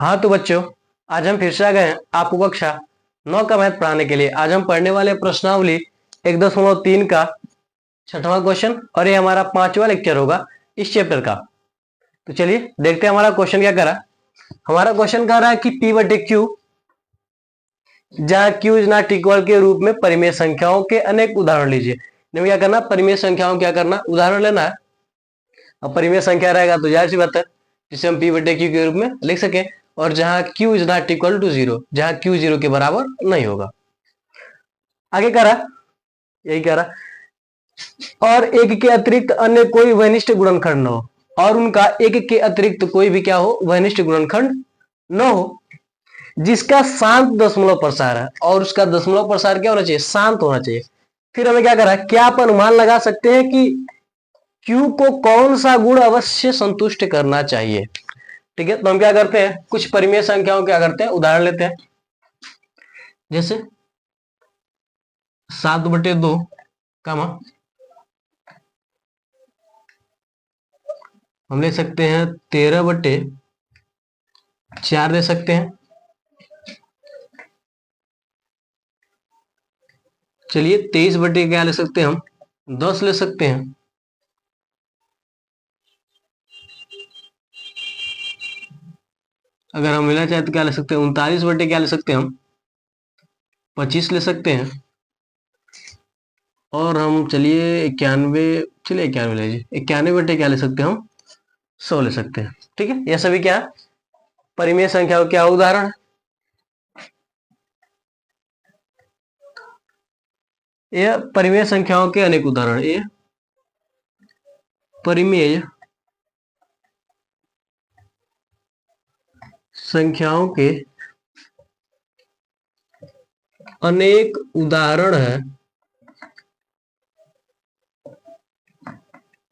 हाँ तो बच्चों, आज हम फिर से आ गए हैं आपको कक्षा 9 का मैथ पढ़ाने के लिए। आज हम पढ़ने वाले प्रश्नावली 1.3 का छठवां क्वेश्चन, और ये हमारा 5वां लेक्चर होगा इस चैप्टर का। तो चलिए देखते हैं हमारा क्वेश्चन क्या कर रहा है। हमारा क्वेश्चन कह रहा है कि P बटे क्यू, जहां क्यू इज नॉट इक्वल के रूप में परिमेय संख्याओं के अनेक उदाहरण लीजिए। हमें क्या करना, परिमेय संख्याओं क्या करना, उदाहरण लेना है। अब परिमेय संख्या रहेगा तो जाहिर सी बात है जिसे हम P बटे क्यू के रूप में लिख सके, और जहां Q is not equal to 0, जहां Q 0 के बराबर नहीं होगा। आगे कह रहा, यही कह रहा, और एक के अतिरिक्त अन्य कोई वनिष्ठ गुणनखंड न हो, और उनका एक के अतिरिक्त कोई भी क्या हो, वनिष्ठ गुणनखंड न हो, जिसका शांत दशमलव प्रसार है, और उसका दशमलव प्रसार क्या होना चाहिए, शांत होना चाहिए। फिर हमें क्या करा, क्या आप अनुमान लगा सकते हैं कि Q को कौन सा गुण अवश्य संतुष्ट करना चाहिए। ठीक है, तो हम क्या करते हैं, कुछ परिमेय संख्याओं क्या करते हैं, उदाहरण लेते हैं। जैसे 7/2 कामा, हम ले सकते हैं 13/4 ले सकते हैं। चलिए 23 क्या ले सकते हैं, हम 10 ले सकते हैं। अगर हम मिला चाहे तो क्या ले सकते हैं, 39 क्या ले सकते हैं, हम 25 ले सकते हैं। और हम चलिए 91, चलिए 91 ले लीजिए, 91 क्या ले सकते हैं, हम 100 ले सकते हैं। ठीक है, यह सभी क्या परिमेय संख्याओं क्या उदाहरण है। यह परिमेय संख्याओं के अनेक उदाहरण, ये परिमेय संख्याओं के अनेक उदाहरण है,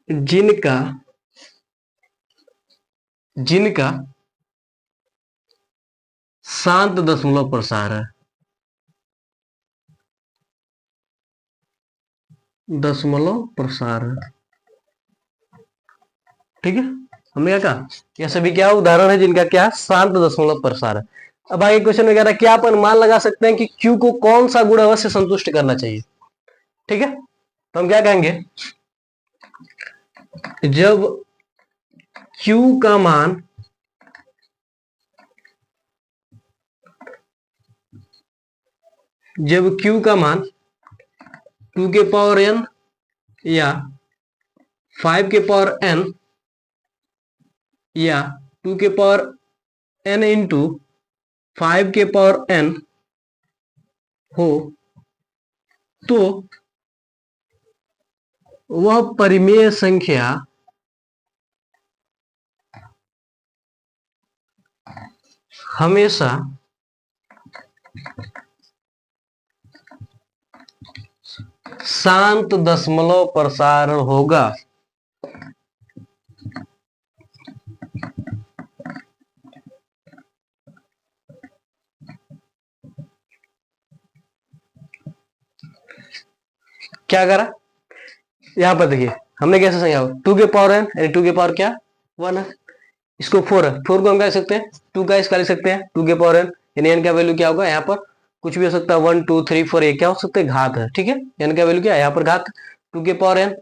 जिनका जिनका शांत दशमलव प्रसार है, दशमलव प्रसार है। ठीक है, हमने क्या कहा, यह सभी क्या उदाहरण है जिनका क्या शांत दशमलव प्रसार है। अब आगे क्वेश्चन में कह रहा है, क्या आप अनुमान लगा सकते हैं कि Q को कौन सा गुण अवश्य संतुष्ट करना चाहिए। ठीक है, तो हम क्या कहेंगे, जब Q का मान जब Q का मान 2 के पावर n या 5 के पावर n या 2 के पावर n इंटू 5 के पावर n हो, तो वह परिमेय संख्या हमेशा शांत दशमलव प्रसार होगा। क्या करा, यहां पर देखिए हमने कैसे समझा, 2 के पावर n यानी 2 के पावर क्या 1 है, इसको 4 है, 4 को हम क्या लिख सकते हैं, 2 का इसका लिख सकते हैं, 2 के पावर n यानी n का वैल्यू क्या होगा, यहाँ पर कुछ भी हो सकता है, 1 2 3 4, ये क्या हो सकता है, घात है। ठीक है, n का वैल्यू क्या है, यहाँ पर घात 2 के पावर n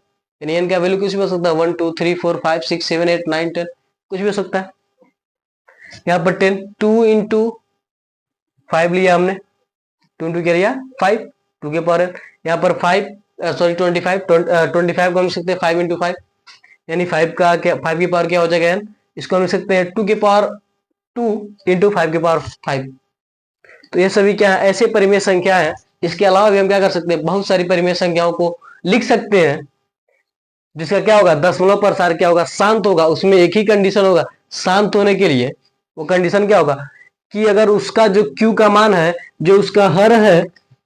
यानी n का वैल्यू कुछ भी हो सकता है, 1 2 3 4 5 6 7 8 9 10, कुछ भी हो सकता है। यहाँ पर 10, 2 इंटू 5 लिया हमने, 2 इंटू क्या लिया 5, 2 के पावर n, यहाँ पर 5 सॉरी 25 25 को हम लिख सकते हैं 5 इंटू 5, यानी 5 का क्या, 5 की पावर क्या हो जाएगा n, इसको हम लिख सकते हैं 2 के पावर 2 इंटू 5 के पावर 5। तो ये सभी क्या है, ऐसे परिमेय संख्या है। इसके अलावा भी हम क्या कर सकते हैं, बहुत सारी परिमेय संख्याओं को लिख सकते हैं, जिसका क्या होगा, दशमलव प्रसार क्या होगा, शांत होगा। उसमें एक ही कंडीशन होगा शांत होने के लिए, वो कंडीशन क्या होगा कि अगर उसका जो Q का मान है, जो उसका हर है,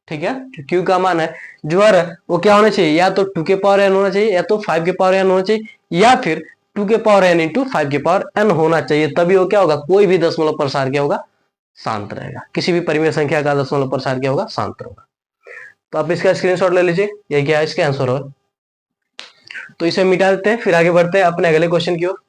ठीक है, जो Q का मान है, जो हर है, वो क्या होना चाहिए, या तो 2 के पावर n होना चाहिए, या तो 5 के पावर n होना चाहिए, या फिर 2 के पावर n इंटू 5 के पावर n होना चाहिए। तभी वो क्या होगा, कोई भी दशमलव प्रसार क्या होगा, शांत रहेगा। किसी भी परिमेय संख्या का दशमलव प्रसार क्या होगा, शांत होगा। तो आप इसका स्क्रीनशॉट ले लीजिए, ये क्या है, इसका आंसर होगा। तो इसे मिटा देते हैं, फिर आगे बढ़ते हैं अपने अगले क्वेश्चन की ओर।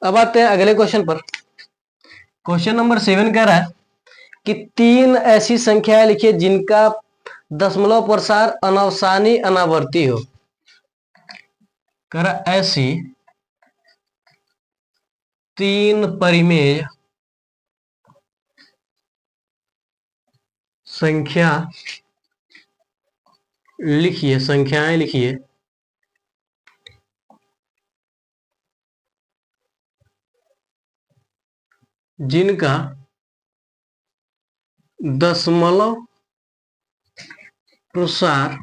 अब आते हैं अगले क्वेश्चन पर। क्वेश्चन नंबर 7 कह रहा है कि 3 ऐसी संख्याएं लिखिए जिनका दशमलव प्रसार अनवसानी अनावर्ती हो। कह रहा ऐसी 3 परिमेय संख्या लिखिए, संख्याएं लिखिए जिनका दशमलव प्रसार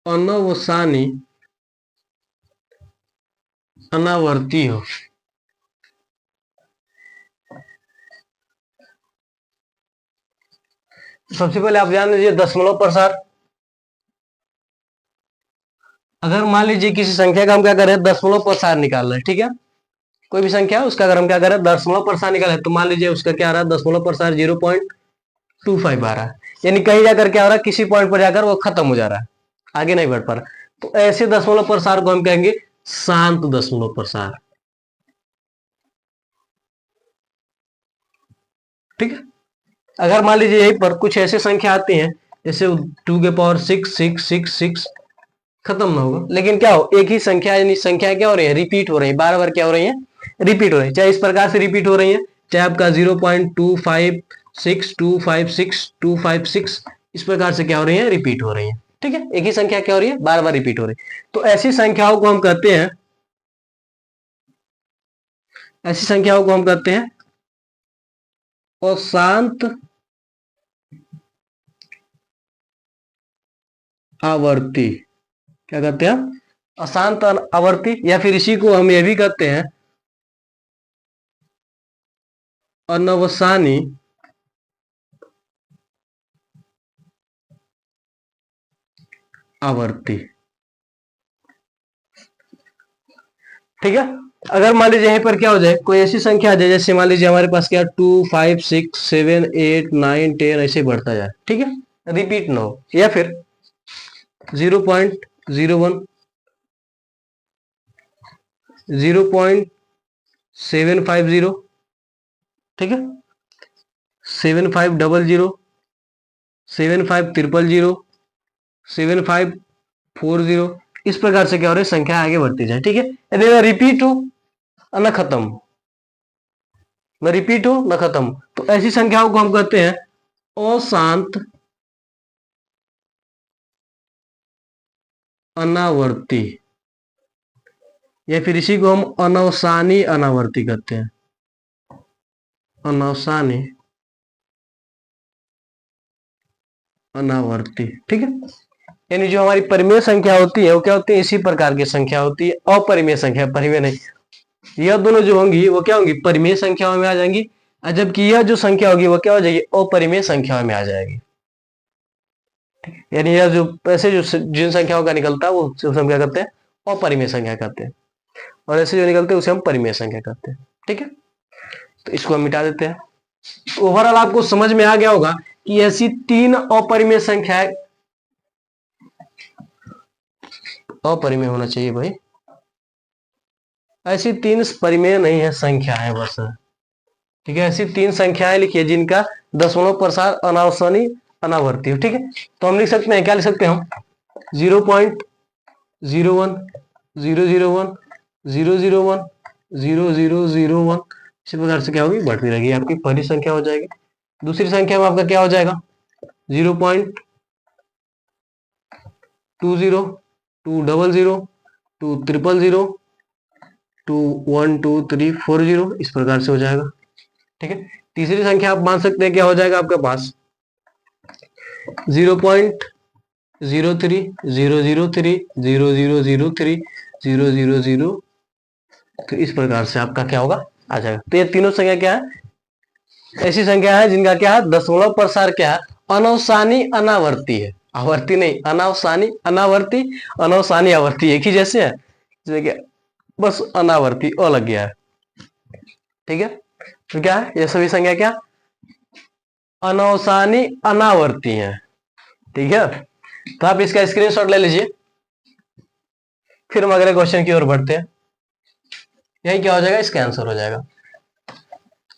अनवसानी अनावर्ती हो। सबसे पहले आप जान लीजिए दशमलव प्रसार। अगर मान लीजिए किसी संख्या का हम क्या कर रहे हैं, दशमलव प्रसार निकाल रहे हैं, ठीक है, कोई भी संख्या उसका अगर हम क्या कर रहे हैं, दशमलव प्रसार निकाल रहे हैं, तो मान लीजिए उसका क्या आ रहा है, दशमलव प्रसार 0.25 आ रहा है, यानी कहीं जाकर क्या हो रहा है, किसी पॉइंट पर जाकर वो खत्म हो जा रहा है, आगे नहीं बढ़ पा रहा। तो ऐसे दशमलव प्रसार को हम कहेंगे शांत दशमलव प्रसार। ठीक है। अगर मान लीजिए यहीं पर कुछ ऐसी संख्या आती हैं जैसे 2 6 6 6 6 खत्म ना होगा, लेकिन क्या हो, एक ही संख्या यानी संख्या क्या हो रही है, रिपीट हो रही है, बार बार क्या हो रही है, रिपीट हो रही है, चाहे इस प्रकार से रिपीट हो रही है, चाहे आपका 0.256 इस प्रकार से क्या हो रही है, रिपीट हो रही है। ठीक है, एक ही संख्या क्या हो रही है, बार बार रिपीट हो रही है। तो ऐसी संख्याओं को हम कहते हैं अशांत आवर्ती। क्या कहते हैं, अशांत आवर्ती, या फिर इसी को हम ये भी कहते हैं अनवसानी आवर्ती। ठीक है। अगर मान लीजिए यहीं पर क्या हो जाए, कोई ऐसी संख्या आ जाए, जैसे मान लीजिए हमारे पास क्या 2 5 6 7 8 9 10 ऐसे बढ़ता जाए, ठीक है, रिपीट ना हो, या फिर 0.01 0.750, ठीक है, 7500 75000 7540, इस प्रकार से क्या हो रहा है, संख्या आगे बढ़ती जाए। ठीक है, यदि ना रिपीट हो न खत्म, न रिपीट हो न खत्म, तो ऐसी संख्याओं को हम कहते हैं अशांत अनावर्ती, या फिर इसी को हम अनवसानी अनावर्ती कहते हैं, अनवसानी अनावर्ती। ठीक है, यानी जो हमारी परिमेय संख्या होती है वो क्या होती है, इसी प्रकार की संख्या होती है, अपरिमेय संख्या, परिमेय नहीं। यह दोनों जो होंगी वो क्या होंगी, परिमेय संख्याओं में आ जाएंगी, जबकि यह जो संख्या होगी वो क्या हो जाएगी, अपरिमेय संख्याओं में आ जाएगी। यानी यह जो ऐसे जो जिन संख्याओं का निकलता है वो हम क्या करते हैं, अपरिमेय संख्या कहते हैं, और ऐसे जो निकलते हैं उसे हम परिमेय संख्या कहते हैं। ठीक है, तो इसको हम मिटा देते हैं। ओवरऑल आपको समझ में आ गया होगा कि ऐसी 3 अपरिमेय संख्याएं, अपरिमेय होना चाहिए भाई, ऐसी 3 परिमेय नहीं है संख्या है बस। ठीक है, ऐसी 3 संख्याएं लिखिए जिनका दशमलव प्रसार अनावसानी अनावर्ती हो। ठीक है, तो हम लिख सकते हैं, क्या लिख सकते हैं हम, 0.01 001 001 0001, इसी प्रकार से क्या होगी, बढ़ती रहेगी, आपकी पहली संख्या हो जाएगी। दूसरी संख्या में आपका क्या हो जाएगा, 0.20 200 200 21234 इस प्रकार से हो जाएगा। ठीक है, तीसरी संख्या आप मान सकते हैं क्या हो जाएगा आपके पास, 0.03 003 0003 0003, तो इस प्रकार से आपका क्या होगा, आ जाएगा। तो ये तीनों संख्या क्या है, ऐसी संख्या है जिनका क्या है, दशमलव प्रसार क्या है, अनवसानी अनावर्ती है, आवर्ती नहीं, अनवसानी अनावर्ती, अनवसानी आवर्ती एक ही जैसे है, जैसे बस अनावर्ती अलग गया है। ठीक है, तो क्या है, ये सभी संख्या क्या, अनवसानी अनावर्ती है। ठीक है, तो आप इसका स्क्रीनशॉट ले लीजिए। फिर हम अगले क्वेश्चन की ओर बढ़ते हैं। यही क्या हो जाएगा, इसका आंसर हो जाएगा।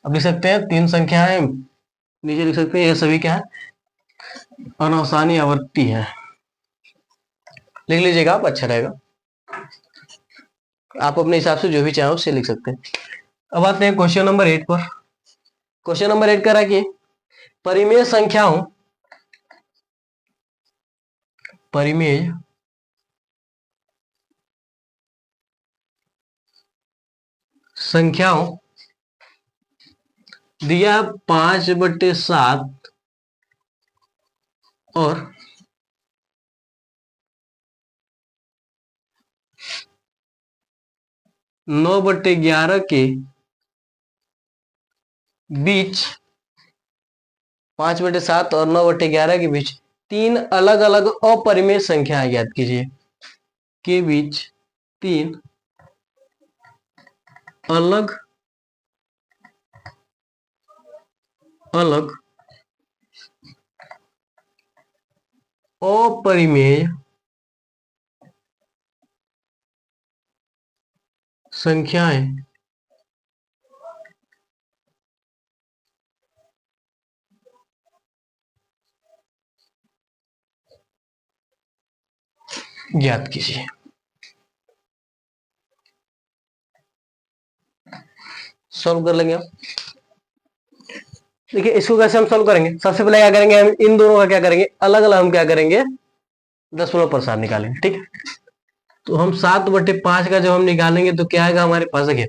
अब लिख सकते हैं 3 संख्याएं, नीचे लिख सकते हैं ये सभी क्या है, अनवसानी आवर्ती है। लिख लीजिएगा आप, अच्छा रहेगा। आप अपने हिसाब से जो भी चाहो उससे लिख सकते हैं। अब आते हैं क्वेश्चन नंबर 8 पर। क्वेश्चन नंबर 8 कह रहा है कि परिमेय संख्याओं, परिमेय संख्याओं दिया 5/7 और 9/11 के बीच, 5/7 और 9/11 के बीच 3 अलग अलग अपरिमेय संख्याएं ज्ञात कीजिए। के बीच 3 अलग अलग अपरिमेय संख्याएं ज्ञात कीजिए। सॉल्व कर लेंगे हम। देखिए इसको कैसे हम सॉल्व करेंगे, सबसे पहले क्या करेंगे, हम इन दोनों का क्या करेंगे, अलग अलग हम क्या करेंगे, दशमलव प्रसाद निकालेंगे। ठीक है, तो हम 7/5 का जब हम निकालेंगे तो क्या आएगा हमारे पास, देखिए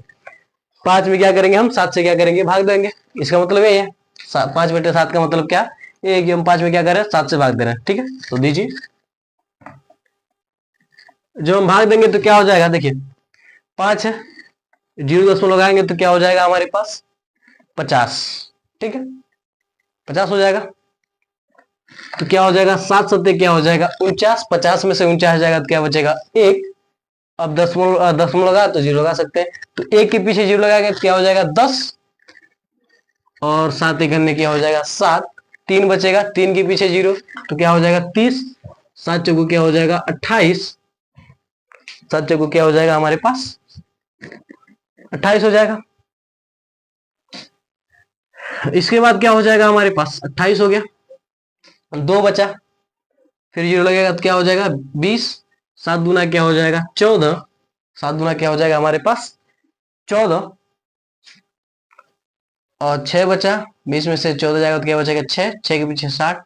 5 में क्या करेंगे हम, 7 से क्या करेंगे, भाग देंगे। इसका मतलब ये है 5/7 का मतलब क्या, ये कि हम 5 में क्या कर रहे हैं, 7 से भाग दे रहे हैं। ठीक है, तो दीजिए, जब हम भाग देंगे तो क्या हो जाएगा, देखिए 5 है, 0 लगाएंगे तो क्या हो जाएगा हमारे पास 50। ठीक है, 50 हो जाएगा। तो क्या हो जाएगा, 7 क्या हो जाएगा 49, 50 में से 49 जाएगा तो क्या बचेगा 1। अब दशमलव लगा तो 0 लगा सकते हैं, तो 1 के पीछे 0 लगाएंगे तो क्या हो जाएगा 10, और 7 एक अन्य क्या हो जाएगा 7। 3 बचेगा, 3 के पीछे 0 तो क्या हो जाएगा 30, 7 चौको क्या हो जाएगा 28, 7 चौको क्या हो जाएगा हमारे पास 28 हो जाएगा। इसके बाद क्या हो जाएगा हमारे पास, 28 हो गया, 2 बचा, फिर 0 लगेगा तो क्या हो जाएगा 20, 7 दूना क्या हो जाएगा 14, 7 दूना क्या हो जाएगा हमारे पास 14, और 6 बचा, 20 में से 14 जाएगा तो क्या बचेगा 6, 6 के पीछे 60,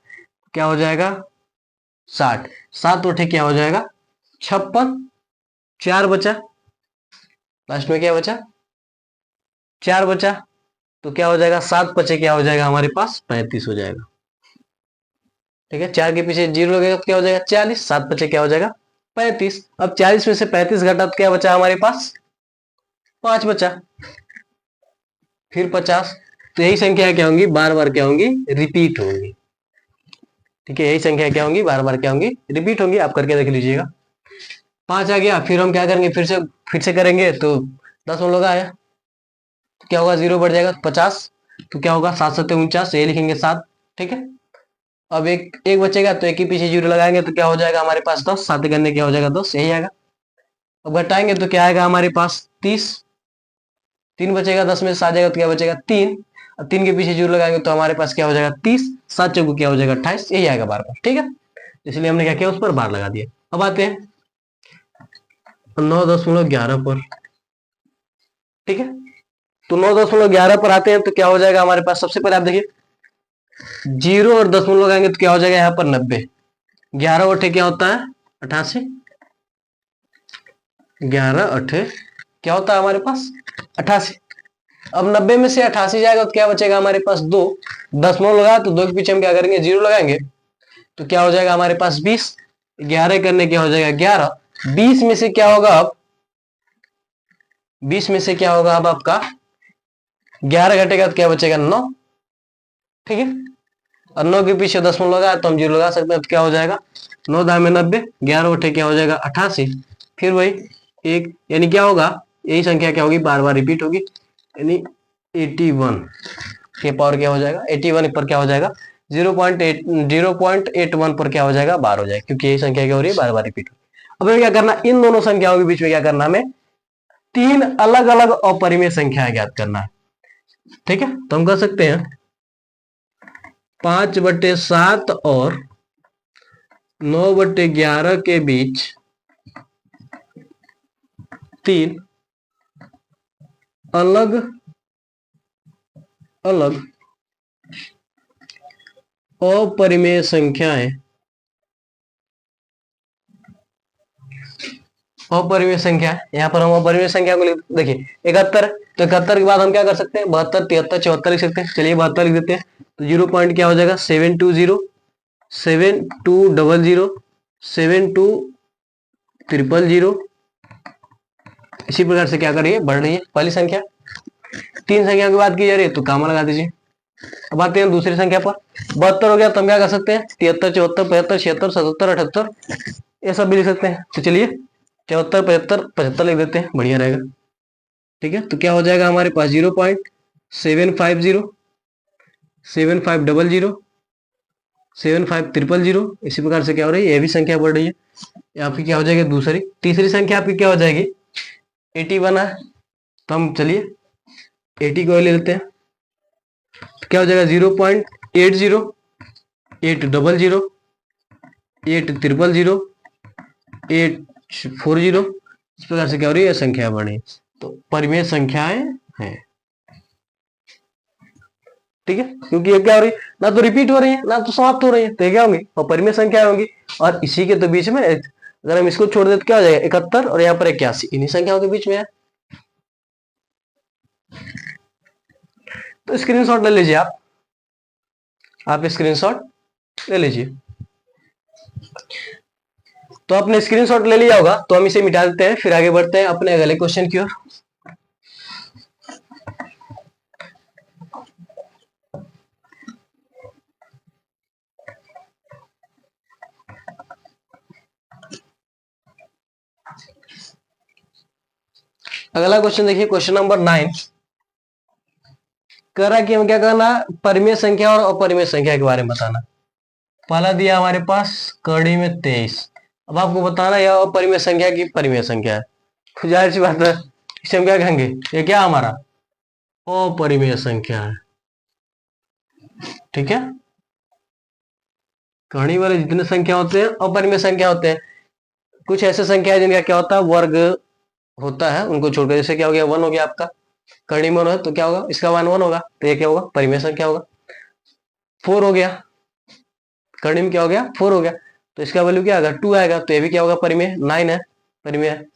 क्या हो जाएगा 60, 7 उठे क्या हो जाएगा 56, 4 बचा, लास्ट में क्या बचा 4 बचा, तो क्या हो जाएगा 7 बचे क्या हो जाएगा हमारे पास 35 हो जाएगा। ठीक है, 4 के पीछे 0 लगेगा तो क्या हो जाएगा 40, 7 बचे क्या हो जाएगा 35। अब 40 में से 35 घटा तो क्या बचा हमारे पास 5 बचा, फिर 50। तो यही संख्या क्या होंगी, बार बार क्या होंगी, रिपीट होंगी। ठीक है, यही संख्या क्या होंगी, बार बार क्या होंगी, रिपीट होंगी। आप करके देख लीजिएगा। 5 आ गया, फिर हम क्या करेंगे, फिर से करेंगे तो 10 लोग आया तो क्या होगा 0 बढ़ जाएगा 50, तो क्या होगा 7×7 = 49, ये लिखेंगे 7। ठीक है, अब एक एक बचेगा तो एक के पीछे 0 लगाएंगे तो क्या हो जाएगा हमारे पास 10, 7 करने क्या हो जाएगा 10, यही आएगा। अब घटाएंगे तो क्या आएगा हमारे पास 30, 3 बचेगा, 10 में से 7 जाएगा तो क्या बचेगा 3, अब 3 के पीछे 0 लगाएंगे तो हमारे पास क्या हो जाएगा 30, 7 चौको क्या हो जाएगा 28, यही आएगा बार बार। ठीक है, इसलिए हमने क्या किया, उस पर बार लगा दिया। अब आते हैं 9.11 पर। ठीक है, तो 9.11 पर आते हैं तो क्या हो जाएगा हमारे पास, सबसे पहले आप देखिए 0 और दशमलव लगाएंगे तो क्या हो जाएगा यहाँ पर 90, 11 अठे क्या होता है 88, 11 अठे क्या होता है हमारे पास 88। अब 90 में से 88 जाएगा तो क्या बचेगा हमारे पास 2, दशमलव लगा तो 2 के पीछे हम क्या करेंगे 0 लगाएंगे तो क्या हो जाएगा हमारे पास 20, 11 करने क्या हो जाएगा 11, 20 में से क्या होगा अब, 20 में से क्या होगा अब आपका 11 घटेगा तो क्या बचेगा 9। ठीक है, और 9 के पीछे दशमलव लगा तो हम 0 लगा सकते हैं तो क्या हो जाएगा 9 दाम में 90, 11 उठे क्या हो जाएगा 88, फिर वही एक, यानी क्या होगा, यही संख्या क्या होगी बार बार रिपीट होगी, यानी 81 के पावर क्या हो जाएगा 81 पर क्या हो जाएगा 0.81 पर क्या हो जाएगा बार हो जाएगा, क्योंकि यही संख्या क्या हो रही है बार बार रिपीट हो। अब हमें क्या करना, इन दोनों संख्याओं के बीच में क्या करना, हमें तीन अलग अलग अपरिमेय संख्याएं ज्ञात करना है। ठीक है, तो हम कर सकते हैं 5/7 और 9/11 के बीच तीन अलग अलग अपरिमेय संख्याएं, अपरिमेय संख्या, यहाँ पर हम अपरिमेय संख्या को देखिए 71, तो 71 के बाद हम क्या कर सकते हैं, 72, 73, 74 लिख सकते हैं। चलिए 72 लिख देते हैं, तो 0 पॉइंट क्या हो जाएगा 720, 7200, 7200, इसी प्रकार से क्या करिए, बढ़ रही है पहली संख्या। तीन संख्या की बात की जा रही है तो कामा लगा दीजिए। अब आते हैं दूसरी संख्या पर, 72 हो गया तो हम क्या कर सकते हैं 73, 74, 75, 76, 77, 78 ये सब भी लिख सकते हैं। तो चलिए 74, 75, 75 लिख देते हैं, बढ़िया रहेगा। ठीक है, तो क्या हो जाएगा हमारे पास 0.750, 7500, 7500, इसी प्रकार से क्या हो रही है, ये भी संख्या बढ़ रही है। आपकी क्या हो जाएगी दूसरी, तीसरी संख्या आपकी क्या हो जाएगी 81 है, तो हम चलिए 80 को ले लेते हैं, तो क्या हो जाएगा 0.80, 800, 8000, 840, इस प्रकार से क्या हो रही है संख्या बढ़ी, तो परिमेय संख्याएं हैं। ठीक है, क्योंकि ये क्या हो रही है, ना तो रिपीट हो रही है ना तो समाप्त हो रही है, तो ये क्या होंगी, और परिमेय संख्या होंगी। और इसी के तो बीच में अगर हम इसको छोड़ दें तो क्या हो जाएगा 71 और यहाँ पर 81, इन्हीं संख्याओं के बीच में है। तो स्क्रीनशॉट ले लीजिए, आप स्क्रीनशॉट ले लीजिए। तो आपने स्क्रीनशॉट ले लिया होगा, तो हम इसे मिटा देते हैं, फिर आगे बढ़ते हैं अपने अगले क्वेश्चन की ओर। अगला क्वेश्चन देखिए, क्वेश्चन नंबर 9 कह रहा है कि हमें क्या करना, परिमेय संख्या और अपरिमेय संख्या के बारे में बताना। पहला दिया हमारे पास कड़ी में 23, अब आपको बताना यह अपरिमेय संख्या की परिमेय संख्या है, तो जाहिर सी बात है इसे हम क्या कहेंगे, ये क्या हमारा अपरिमेय संख्या है। ठीक है, कड़ी वाले जितने संख्या होते हैं अपरिमेय संख्या होते हैं। कुछ ऐसे संख्या है जिनका क्या होता है वर्ग होता है, उनको छोड़कर, जैसे क्या हो गया 1 हो गया आपका, कड़ी में 1 है तो क्या होगा, इसका मान 1 होगा, तो ये क्या होगा परिमेय संख्या होगा। 4 हो गया, कड़ी में क्या हो गया 4 हो गया, तो इसका वैल्यू क्या आएगा 2 आएगा, तो ये भी क्या होगा परिमेय। 9 है परिमेय है,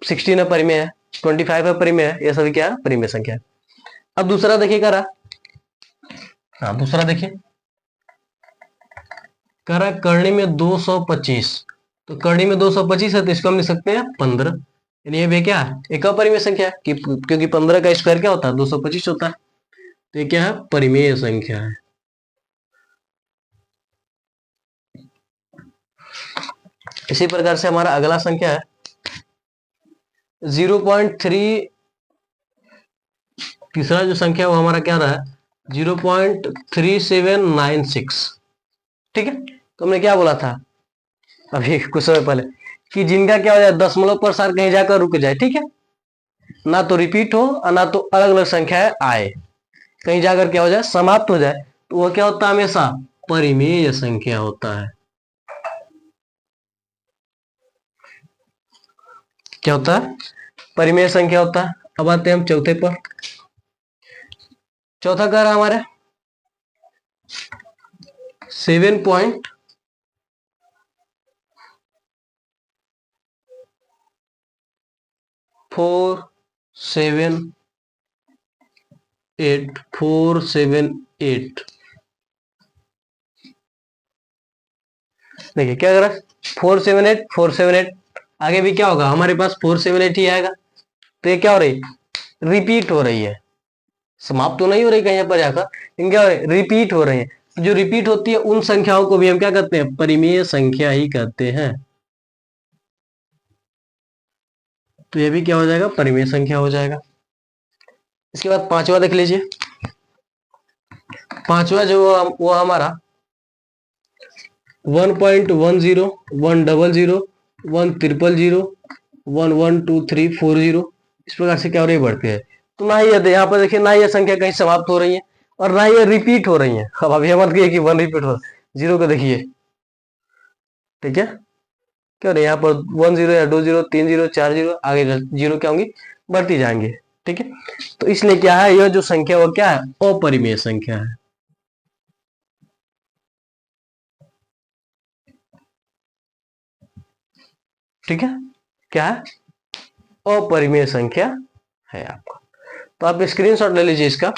16 है परिमेय है, 25 है परिमेय है, ये सभी क्या है परिमेय संख्या है। अब दूसरा देखिए करा, हाँ दूसरा देखिए करा करणी में 225, तो करणी में 225 है तो इसको हम लिख सकते हैं 15, यानी ये भी क्या है एक अपरिमेय संख्या है, क्योंकि 15 का स्क्वायर क्या होता है 225 होता है, तो ये क्या है परिमेय संख्या है। इसी प्रकार से हमारा अगला संख्या है 0.3, तीसरा जो संख्या वो हमारा क्या रहा है 0.3796। ठीक है, तो हमने क्या बोला था अभी कुछ समय पहले कि जिनका क्या हो जाए दशमलव पर सार कहीं जाकर रुक जाए, ठीक है, ना तो रिपीट हो और ना तो अलग अलग संख्याएं आए, कहीं जाकर क्या हो जाए समाप्त हो जाए, तो वह क्या होता है हमेशा परिमेय संख्या होता है। क्या होता है परिमेय संख्या होता है। अब आते हैं हम चौथे पर, चौथा कह रहा हमारे 7.478 देखिए क्या कर रहा है 478 478, आगे भी क्या होगा हमारे पास 478 ही आएगा, तो ये क्या हो रही रिपीट हो रही है, समाप्त तो नहीं हो रही कहीं पर जाकर, लेकिन क्या हो रही रिपीट हो रही है। जो रिपीट होती है उन संख्याओं को भी हम क्या कहते हैं परिमेय संख्या ही कहते हैं, तो ये भी क्या हो जाएगा परिमेय संख्या हो जाएगा। इसके बाद पांचवा देख लीजिए, पांचवा जो वो हमारा 1.10, 100, 1000, 112340, इस प्रकार से क्या हो रही है, बढ़ती है। तो ना ही यहाँ पर देखिए, ना ये संख्या कहीं समाप्त हो रही है और ना ये रिपीट हो रही है। अब अभी मत कहिए कि 1 रिपीट हो, 0 को देखिए, ठीक है, क्या रहे यहाँ पर 10 या 20, 30, 40, आगे 0 क्या होंगी, बढ़ती जाएंगे, ठीक है। तो इसलिए क्या है, यह जो संख्या वो क्या है, अपरिमेय संख्या है, ठीक है, क्या है, अपरिमेय संख्या है आपका। तो आप स्क्रीनशॉट ले लीजिए इसका।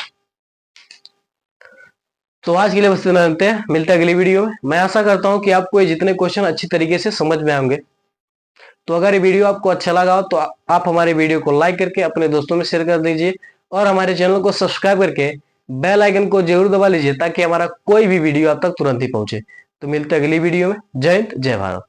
तो आज के लिए बस इतना जानते हैं, मिलता है अगली वीडियो में। मैं आशा करता हूं कि आपको ये जितने क्वेश्चन अच्छी तरीके से समझ में आएंगे। तो अगर ये वीडियो आपको अच्छा लगा हो तो आप हमारे वीडियो को लाइक करके अपने दोस्तों में शेयर कर दीजिए और हमारे चैनल को सब्सक्राइब करके बेल आइकन को जरूर दबा लीजिए ताकि हमारा कोई भी वीडियो आप तक तुरंत ही पहुंचे। तो मिलते हैं अगली वीडियो में। जय हिंद, जय भारत।